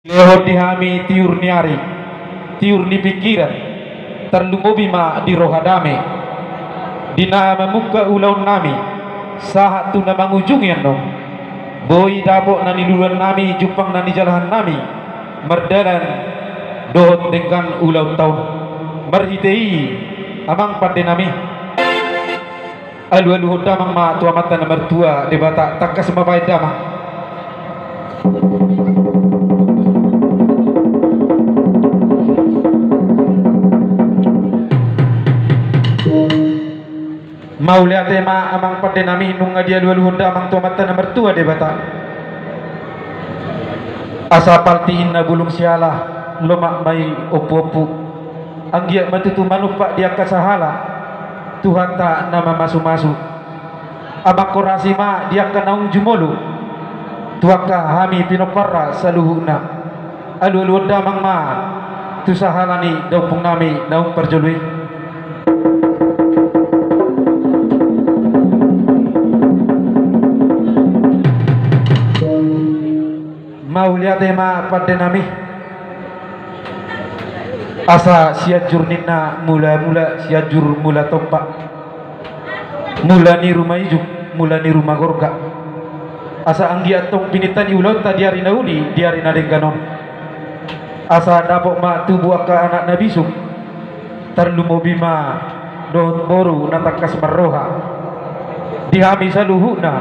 Lehot dihami tiur niari, tiur ni pikiran, terlumubi ma di rohadame, dina memuka ulau nami, sahat tu na mangujungian no, boi dabok nani duluan nami, jupang nani jalahan nami, merdalan dohot dengan ulau tahun, merhitei amang pande nami, alu hodamang ma tua mata na mertua debata takas mabai damang. Mau lihat tema amang pada nami nung dia dua luhunda amang tua mata na mertua de bata asa palti inna bulung sialah lomak mai opu-opu anggia matutu manupak dia kasahala Tuhan tak nama masu-masu abang korasi ma dia kanaung jumolu tuaka hami pinoparra saluhuna alu damang ma tu sahalani daupung nami naung perjolui. Mau lihat tema pada nami asa siajur nina mula-mula siajur mula topak mula ni rumah ijuk mula ni rumah gorga asa anggi atong pinitan iulon ta diari nauli diari na dengganon asa dapok ma tubuh ka anak nabisuk terlumobi ma dohot boru natakas marroha dihami saluhuna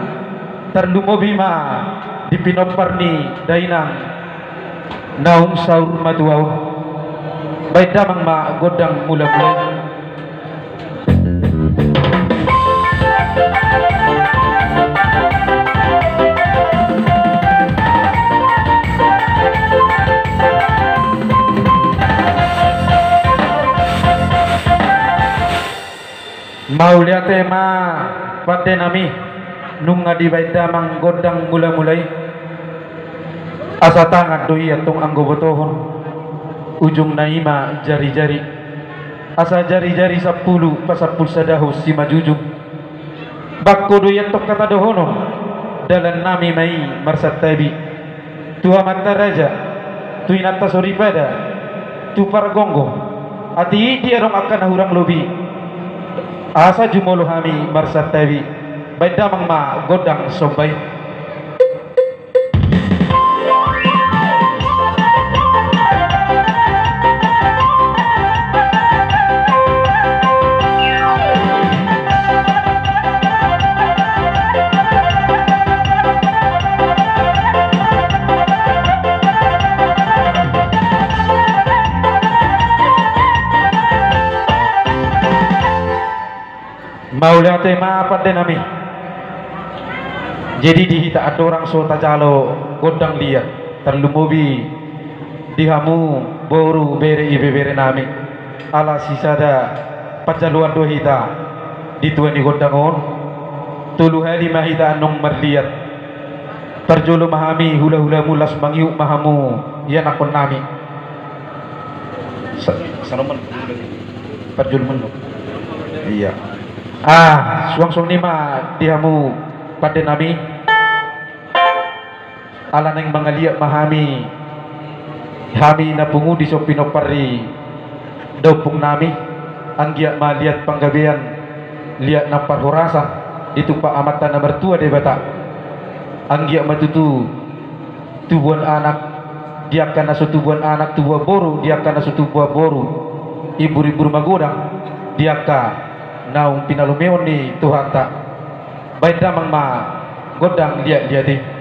terlumobi ma dipinopar ni dainang naung saur maduaw baik damang ma godang mula-mula mau lihat tema pada nami nung ngadi baik damang godang mula-mulai asa tangan doi atong anggo botohon ujung naima jari-jari asa jari-jari 10 pasapul sadahus si majujung bakko doi atok kata dohono dalan nami mai marsat tabi tua mata raja tu inata sori pada tu pargonggo ati dia rong akan hurang lobi asa jumolo hami marsat tabi baik damang ma godang sombai mau lihat tema apa deh nami jadi dihita ada orang sota jalo godang liat terlumubi dihamu boru bere ibe bere nami ala sisada pajaluan do hita dituan di godang on tulu hali mahita anong merliat terjulu mahami hula-hula mulas mangiuk mahamu yan akon nami sanoman perjul menu iya suang-suang ni ma dihamu pada nami ala nang mangaliak mahami hami na pungu di sopinopari daupung nami anggiak maliat panggabean liat na parhorasa itu pak amatan na mertua de bata anggiak matutu tubuan anak dia akan nasu tubuan anak tubuah boru dia akan nasu tubuah boru ibu-ibu rumah godang dia akan naung pinalumeon ni Tuhan tak baik damang ma godang liat-liati